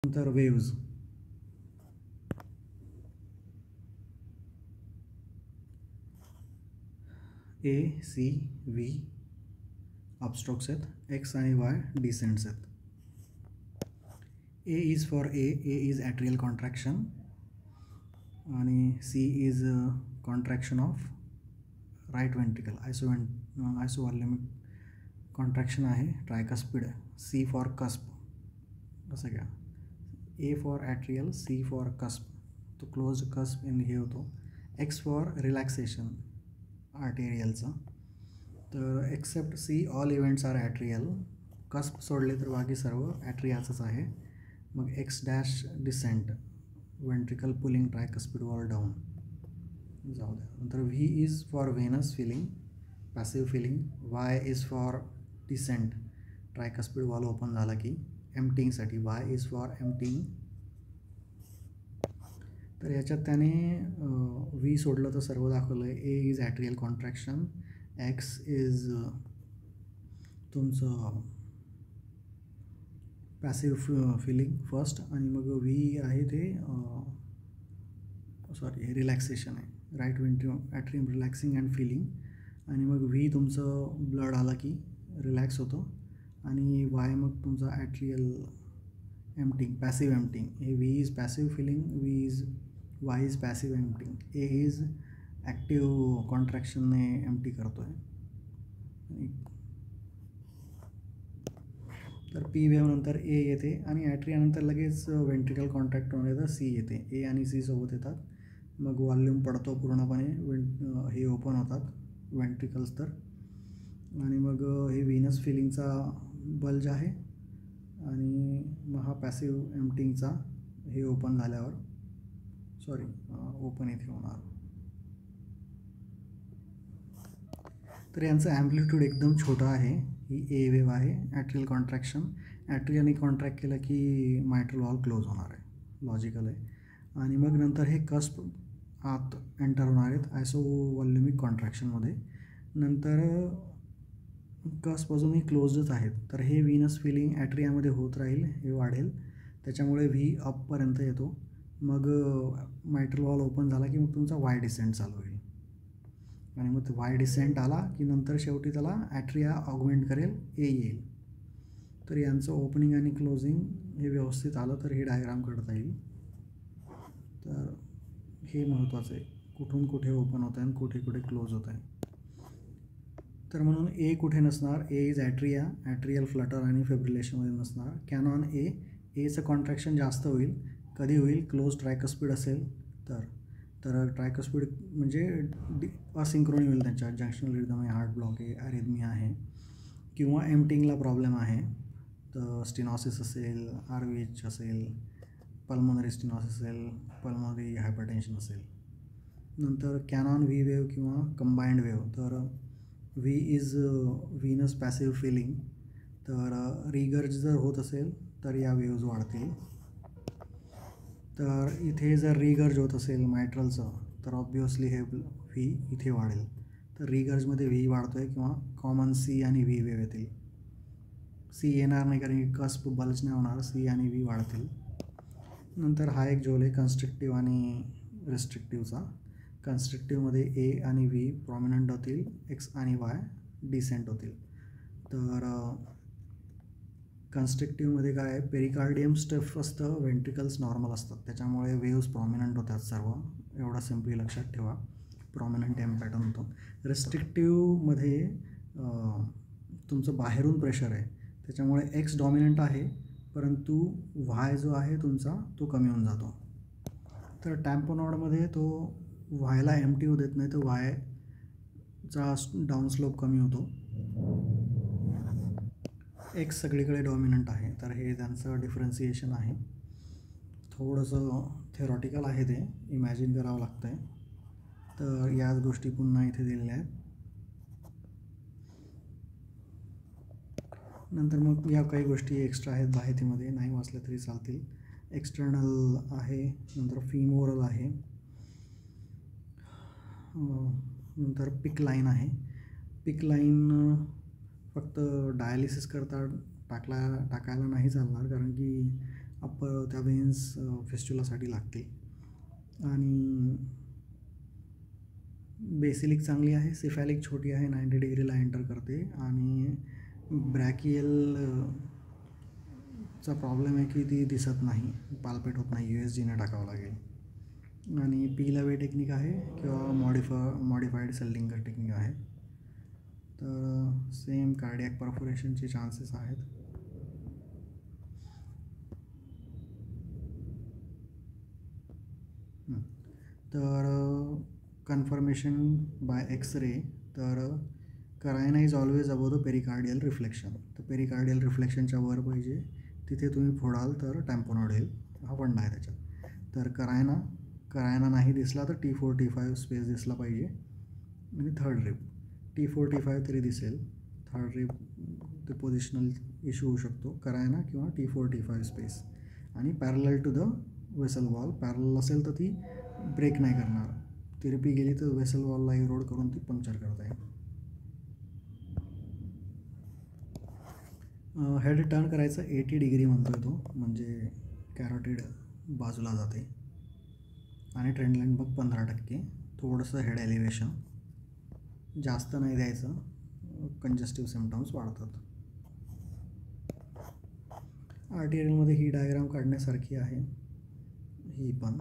नंतर waves, A C V upstrokes आहेत, X आणि वाय डिसेंट्स आहेत. A is for A is atrial contraction आणि C is contraction of right ventricle, isovolumic contraction आहे tricuspid. C for cusp असं घ्या, A for atrial, C for cusp, तो close cusp in हे होतो. X for relaxation आर्टेरियलचा, तर except C all events are atrial. Cusp सोडले तर बाकी सर्व ॲट्रियाचंच आहे. मग X dash descent, ventricle pulling tricuspid wall down, जाऊ द्या. नंतर V is for venous filling, passive filling. Y is for descent, tricuspid wall open झाला की एम्प्टिंगसाठी, वाय इज फॉर एम्प्टिंग. तर याच्यात त्याने व्ही सोडलं तर सर्व दाखवलं आहे. A is atrial contraction, X is तुमचं पॅसिव्ह फिलिंग फर्स्ट, आणि मग व्ही आहे ते रिलॅक्सेशन आहे, right atrium relaxing and filling. आणि मग व्ही तुमचं ब्लड आला की रिलॅक्स होतो, आणि वाय मग तुमचा ॲट्रियल एम्प्टिंग, पॅसिव्ह एम्प्टिंग. हे V is passive filling, Y is passive emptying, A is active कॉन्ट्रॅक्शनने एम्प्टी करतो आहे. तर पी वेव्ह नंतर ए येते, आणि ॲट्रियानंतर लगेच वेंट्रिकल कॉन्ट्रॅक्ट होऊन येतं, सी येते. ए आणि सी सोबत येतात, मग वॉल्यूम पडतो पूर्णपणे, हे ओपन होतात वेंट्रिकल्स तर. आणि मग हे व्हीनस फिलिंगचा बल्ज आहे, आणि मग हा पॅसिव्ह एम्प्टिंगचा हे ओपन झाल्यावर ओपन इथे होणार. तर यांचं ॲम्प्लिट्यूड एकदम छोटं आहे. ही ए वेव्ह आहे, ॲट्रियल कॉन्ट्रॅक्शन. ॲट्रियाने कॉन्ट्रॅक्ट केलं की मायट्रल वॉल क्लोज होणार आहे, लॉजिकल आहे. आणि मग नंतर हे कस्प आत एंटर होणार आहेत आयसोव्हॉल्युमिक कॉन्ट्रॅक्शनमध्ये. नंतर कस्प अजूनही क्लोजच आहेत, तर हे व्हीनस फिलिंग ॲट्रियामध्ये होत राहील, हे वाढेल, त्याच्यामुळे व्ही अपपर्यंत येतो. मग मायट्रल वॉल ओपन झाला की मग तुमचा वाय डिसेंट चालू होईल, आणि मग वाय डिसेंट आला की नंतर शेवटी त्याला ॲट्रिया ऑगमेंट करेल, ए येईल. तर यांचं ओपनिंग आणि क्लोजिंग हे व्यवस्थित आलं तर हे डायग्राम काढता येईल. तर हे महत्त्वाचं आहे, कुठून कुठे ओपन होत आहे आणि कुठे कुठे क्लोज होत आहे. तर म्हणून ए कुठे नसणार, ए इज ॲट्रिया, ॲट्रियल फ्लटर आणि फेब्रिलेशनमध्ये नसणार. कॅनॉन एचं कॉन्ट्रॅक्शन जास्त होईल, कधी होईल, क्लोज ट्रायकस्पिड असेल तर ट्रायकस्पिड म्हणजे असिंक्रोनी होईल, त्यांच्या जंक्शनल रिदम आहे, हार्ट ब्लॉक आहे, ॲरिथमिया आहे, किंवा एम्प्टिंगला प्रॉब्लेम आहे, तर स्टिनॉसिस असेल, RVH असेल, पल्मोनरी स्टिनॉसिस असेल, पल्मोनरी हायपरटेन्शन असेल. नंतर कॅनॉन व्ही वेव्ह किंवा कंबाईंड वेव्ह, तर V is venous passive filling, तर रिगर्ज जर होत असेल तर या वेव्ज वाढतील. तर इथे जर रिगर्ज होत असेल मायट्रलचं तर ऑब्वियसली हे व्ही इथे वाढेल, तर रिगर्जमध्ये व्ही वाढतो आहे, किंवा कॉमन सी आणि व्ही वेव्ह येतील. सी येणार नाही कारण की कस्प बल्ज नाही होणार, सी आणि व्ही वाढतील. नंतर हा एक झोल आहे कन्स्ट्रिक्टिव्ह आणि रिस्ट्रिक्टिव्हचा. कन्स्ट्रिक्टिव्हमध्ये ए आणि व्ही प्रॉमिनंट होतील, एक्स आणि वाय डिसेंट होतील. तर कन्स्ट्रिक्टिव्हमध्ये काय आहे, पेरिकार्डियम स्टिफ असतं, वेंट्रिकल्स नॉर्मल असतात, त्याच्यामुळे वेव्स प्रॉमिनंट होतात सर्व, एवढा सिम्पली लक्षात ठेवा, प्रॉमिनंट एम पॅटर्न होतो. रिस्ट्रिक्टिव्हमध्ये तुमचं बाहेरून प्रेशर आहे, त्याच्यामुळे एक्स डॉमिनंट आहे, परंतु व्हाय जो आहे तुमचा तो कमी होऊन जातो. तर टॅम्पोनॉडमध्ये तो व्हायला एम्प्टी होऊ देत नाही, तर व्हायचा डाऊन स्लोप कमी होतो. एक्स सगळीकडे डॉमिनंट आहे, तर हे त्यांचं डिफरन्सिएशन आहे. थोडंसं थेरॉटिकल आहे, ते इमॅजिन करावं लागतं आहे. तर याच गोष्टी पुन्हा इथे दिलेल्या आहेत. नंतर मग या काही गोष्टी एक्स्ट्रा आहेत माहितीमध्ये, नाही वाचल्या तरी चालतील. एक्सटर्नल आहे, नंतर फिमोरल आहे, नंतर पिक लाईन आहे. पिक लाईन फक्त डायलिसिस करता टाकायला नाही चालणार, कारण की अप्पर त्या वेन्स फिस्ट्युलासाठी लागतील. आणि बेसिलिक चांगली आहे, सिफॅलिक छोटी आहे, 90 डिग्रीला एंटर करते. आणि ब्रॅकियल चा प्रॉब्लेम आहे की ती दिसत नाही, पाल्पेट होत नाही, USGने टाकावं लागेल. आणि पी-लवे टेक्निक आहे किंवा मॉडिफाईड सेल्डिंगर टेक्निक आहे. तर सेम कार्डियक परफोरेशनचे चान्सेस आहेत. तर कन्फर्मेशन बाय एक्स-रे. तर carina is always above the pericardial reflection. तर पेरिकार्डियल रिफ्लेक्शनच्या वर पाहिजे, तिथे तुम्ही फोडाल तर टॅम्पोनॉइड येईल. हा फंडा आहे त्याच्यात. तर करायना नाही दिसला तर T4 T5 स्पेस दिसला पाहिजे. आणि थर्ड रिब T4 T5 तरी दिसेल. थर्ड रिब ते पोझिशनल इश्यू होऊ शकतो, करायना किंवा T4 T5 स्पेस. आणि parallel to the vessel wall. Parallel असेल तर ती ब्रेक नाही करणार, तिरपी गेली तर वेसल वॉलला इरोड करून ती पंक्चर करता येईल. हेड टर्न करायचं 80 डिग्री म्हणतोय तो, म्हणजे कॅरोटिड बाजूला जाते. आणि ट्रेंडलाईन बघ 15%. थोडंसं हेड एलिव्हेशन जास्त नाही द्यायचं, कंजेस्टिव्ह सिम्पटम्स वाढतात. आर्टिरियलमध्ये ही डायग्राम काढण्यासारखी आहे, ही पण.